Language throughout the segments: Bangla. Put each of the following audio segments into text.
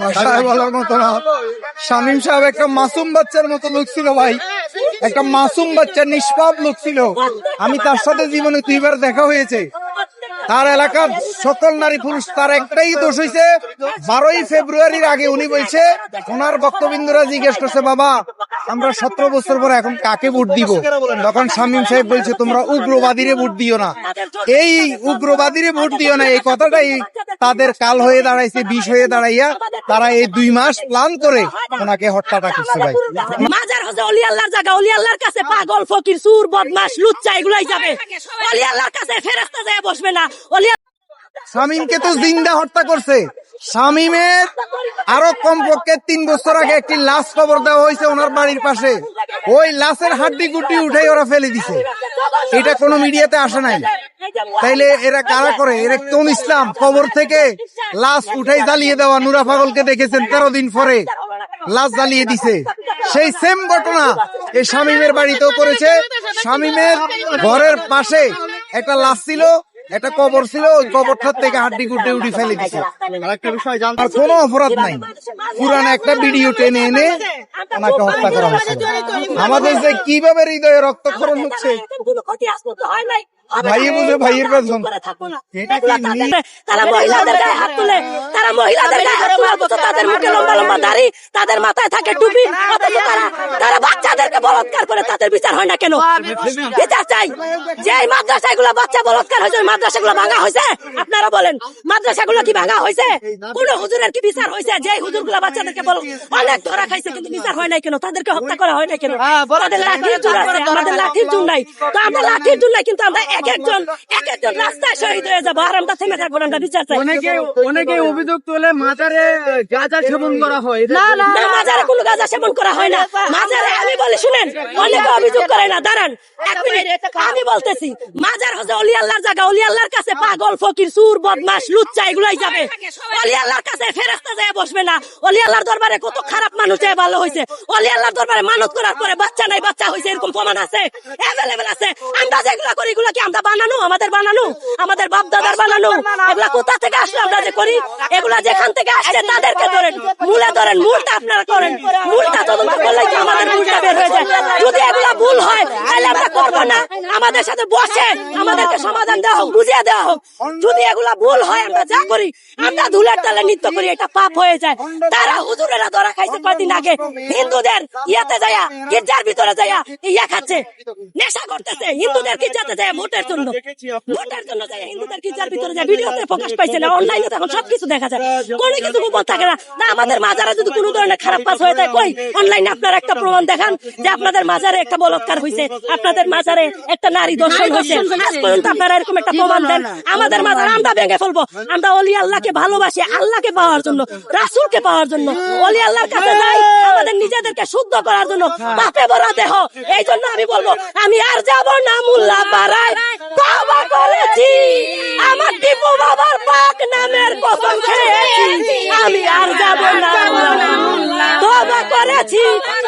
ভাষায় বলার মতো না। শামীম সাহেব একটা মাসুম বাচ্চার মতো লোক ছিল ভাই, একটা মাসুম বাচ্চা, নিষ্পাপ লোক ছিল। আমি তার সাথে জীবনে 2বার দেখা হয়েছে। তার এলাকার সকল নারী পুরুষ, তার একটাই দোষ হয়েছে, 12ই ফেব্রুয়ারির আগে উনি বলছে, ওনার বক্তবিন্দুরা জিজ্ঞেস করছে, বাবা আমরা 17 বছর পরে এখন কাকে ভোট দিব? তখন শামীম সাহেব বলছে, তোমরা উগ্রবাদীরে ভোট দিও না, এই উগ্রবাদীরে ভোট দিও না। এই কথাটাই তাদের কাল হয়ে দাঁড়াইছে, বিষ হয়ে দাঁড়াইয়া তারা এই 2 মাস প্ল্যান করে ওনাকে হত্যাটা করছে ভাই। মাজার হচ্ছে অলি আল্লাহর জায়গা, অলি আল্লাহর কাছে পাগল ফকির সুর বদমাশ লুচ্চা এগুলাই যাবে, অলি আল্লাহর কাছে ফেরেশতা যায় বসবে না। শামীমকে তো জিন্দা হত্যা করছে। শামীমের আরো কমপক্ষে 3 বছর আগে একটি লাশ খবর দেওয়া হয়েছে ওনার বাড়ির পাশে, ওই লাশের হাড্ডি গুড্ডি উঠে ওরা ফেলে দিছে, এটা কোনো মিডিয়াতে আসে নাই। তাইলে এরা কারা করে? এরা কোন ইসলাম? কবর থেকে লাশ উঠাই জ্বালিয়ে দেওয়া। নুরা পাগলকে দেখেছেন 13 দিন পরে লাশ জ্বালিয়ে দিছে। সেই সেম ঘটনা এই শামীমের বাড়িতেও করেছে। শামীমের ঘরের পাশে একটা লাশ ছিল, একটা কবর ছিল, ওই কবরটার থেকে হাড্ডি গুড্ডি উঠে ফেলে দিছে। আরেকটা বিষয় জানতাম, কোনো অপরাধ নাই, পুরান একটা ভিডিও টেনে এনে ওনাকে হত্যা করা হচ্ছে। আমাদের যে কিভাবে হৃদয়ে রক্তক্ষরণ হচ্ছে, ভাই বুঝে ভাইয়ের বেতন। তারা মহিলাদের গায়ে হাত তুলে, তারা মহিলাদের গায়ে হাত তোলার মতো তাদের মুখে লম্বা লম্বা দাড়ি, তাদের মাথায় থাকে টুপি, অথচ তারা বাচ্চাদেরকে বলাৎকার করে। তাদের বিচার হয় না কেন? বিচার চাই। যে মাদ্রাসাগুলো বাচ্চা বলাৎকার হয়েছে, মাদ্রাসাগুলো ভাঙা হয়েছে, আপনারা বলেন মাদ্রাসাগুলো কি ভাঙা হয়েছে? কোন হুজুরের কি বিচার হয়েছে? যে হুজুরগুলো বাচ্চাদেরকে অনেক ধরা খাইছে, কিন্তু বিচার হয় নাই কেন? তাদেরকে হত্যা করা হয় না কেন? তাদের লাঠির জোর আছে, আমাদের লাঠির জোর নাই। তো আমরা লাঠির জোর নাই, কিন্তু আমরা এক একজন রাস্তায় শহীদ হয়ে যাবো, আর আমরা থেমে থাকবো না। আমরা বিচার চাই। অনেকে অভিযোগ তোলে মাজারে গাঁজা সেবন করা হয়। না, মাজারে কোনো গাঁজা সেবন করা হয় না। মাজারে আমি বলি, শুনেন, অনেকে অভিযোগ করে না, দাঁড়ান 1 মিনিট, আমি বলতেছি, মাজার হচ্ছে অলি আল্লাহর জায়গা, অলি আল্লাহর কাছে পাগল ফকির সুর বদমাশ লুচ্চা এগুলাই যাবে, অলি আল্লাহর কাছে ফেরেশতা যায় বসবে না। অলি আল্লাহর দরবারে কত খারাপ মানুষ যায় ভালো হয়েছে, অলি আল্লাহর দরবারে মানত করার পরে বাচ্চা নাই, বাচ্চা হয়েছে, এরকম প্রমাণ আছে, অ্যাভেলেবেল আছে। আমরা যেগুলা করি, এগুলা কি আমরা বানানো? আমাদের বানানো, আমাদের বাপ দাদার বানানো? এগুলা কোথা থেকে আসলো? আমরা যে করি, এগুলা যেখান থেকে আসছে তাদেরকে ধরেন, মূলে ধরেন, মূলটা আপনারা করেন, মূলটা তদন্ত করলে কি আমাদের মূলটা বের হয়ে যায়। যদি এগুলা ভুল হয় তাহলে আমরা করবো না, আমাদের সাথে বসে আমাদেরকে সমাধান দেওয়া হোক, বুঝিয়ে দেওয়া হোক। যদি এগুলা ভুল হয়, আমরা যা করি, আমরা ধুলার তালে নৃত্য করি, এটা পাপ হয়ে যায়। তারা হুজুরেরা ধরা খাইছে কয়দিন আগে, হিন্দুদের ইয়াতে যায়া, গির্জার ভিতরে যায়া ইয়া খাচ্ছে, নেশা করতেছে, হিন্দুদের গির্জাতে যায় ভোটের জন্য, ভোটের জন্য যায়, হিন্দুদের গির্জার ভিতরে যায়। ভিডিওতে প্রকাশ পাইছে না, অনলাইনে এখন সবকিছু দেখা যায়, কোনো কিছু গোপন থাকে না। না, আমাদের মাজারে যদি কোনো ধরনের খারাপ কাজ হয়ে যায়, কই অনলাইনে আপনারা একটা প্রমাণ দেখান যে আপনাদের মাজারে একটা বলাৎকার হয়েছে, আপনাদের মাজারে একটা নারী দর্শন হয়েছে। আজ পর্যন্ত আপনারা এরকম একটা প্রমাণ দেন। আমাদের মাজার আমরা ভেঙে ফেলবো। আমরা অলি আল্লাহকে ভালোবাসি, আল্লাহকে পাওয়ার জন্য, রাসূলকে পাওয়ার জন্য। অলি আল্লাহর কাছে যাই আমাদের নিজেদেরকে শুদ্ধ করার জন্য, পাপে ভরা দেহ। এই জন্য আমি বলবো, আমি আর যাব না মোল্লা পাড়ায়, তওবা করেছি, আমার টিপু বাবার পাক নামের কসম খেয়েছি, আমি আর যাব না, তওবা করেছি।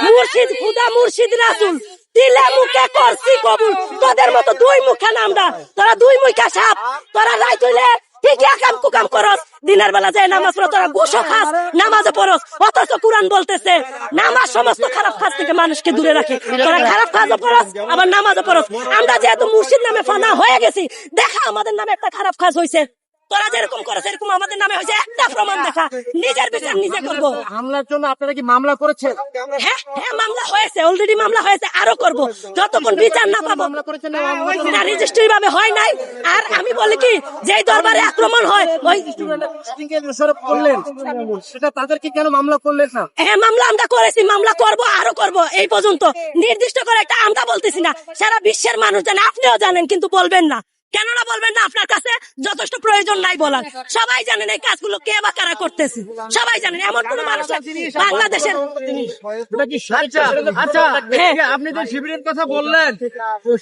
মুর্শিদ খুদা, মুর্শিদ রাসূল দিলে মুখে করছি কবুল। তোদের মতো 2 মুখা নামরা, তোরা 2 মুখা সাপ, তোরা রাইত হইলে ঠিকই আকাম কুকাম করস, দিনের বেলা যায় নামাজ পড়ো, তোরা গোসো খাস, নামাজে পড়স, অথচ কুরআন বলতেছে নামাজ সমস্ত খারাপ কাজ থেকে মানুষকে দূরে রাখে। তোরা খারাপ কাজও পড়স, আবার নামাজও পড়স। আমরা যেহেতু মুর্শিদ নামে ফানা হয়ে গেছি, দেখা আমাদের নামে একটা খারাপ কাজ হয়েছে, তোরা যেরকম করেছে এরকম আমাদের নামে হয়েছে, একটা প্রমাণ দেখা, নিজের বিচার নিজে করবো। হামলার জন্য আপনারা কি মামলা করেছেন? হ্যাঁ, মামলা হয়েছে, অলরেডি মামলা হয়েছে, আরো করব যতক্ষণ বিচার না পাবো। না, রেজিস্ট্রি ভাবে হয় নাই। আর আমি বলি কি, যে দরবারে আক্রমণ হয়, ওই করলেন সেটা তাদেরকে কেন মামলা করলেন না? হ্যাঁ, মামলা আমরা করেছি, মামলা করব, আরো করব। এই পর্যন্ত নির্দিষ্ট করে একটা আমরা বলতেছি না, সারা বিশ্বের মানুষ জানে, আপনিও জানেন, কিন্তু বলবেন না। কেন না বলবেন না? আপনার কাছে যথেষ্ট প্রয়োজন নাই বলার। সবাই জানেন এই কাজগুলো কে বা কারা করতেছে, সবাই জানেন। এমন কোন মানুষ বাংলাদেশের। আচ্ছা, আপনি তো শিবিরের কথা বললেন,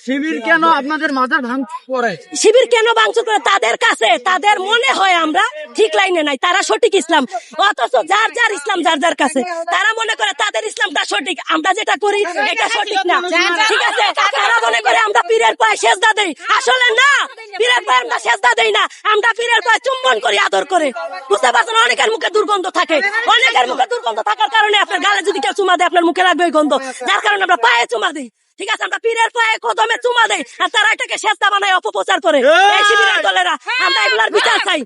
শিবির কেন আপনাদের মাজার ভাঙচুর করে? শিবির কেন ভাঙচুর করে? তাদের কাছে, তাদের মনে হয় আমরা ঠিক লাইনে নাই, তারা সঠিক ইসলাম, অথচ যার যার ইসলাম যার যার কাছে, তারা মনে করে তাদের ইসলামটা সঠিক, আমরা যেটা করি এটা সঠিক না। ঠিক আছে, তারা মনে করে আমরা পীরের পায়ে সেজদা দেই, আসলে না। পীরের পায়ে আমরা সেজদা দেই না, আমরা পীরের পায়ে চুম্বন করি আদর করে। বুঝতে পারছেন? অনেকের মুখে দুর্গন্ধ থাকে, অনেকের মুখে দুর্গন্ধ থাকার কারণে আপনার গালে যদি কেউ চুমা দেয় আপনার মুখে লাগবে ওই গন্ধ, যার কারণে আমরা পায়ে চুমা দিই। ঠিক আছে, আমরা পীরের পায়ে কদমে চুমা দেই আর তারা এটাকে সেজদা বানায় অপপ্রচার করে। এই শিবিরের দলেরা, আমরা এগুলার বিচার চাই।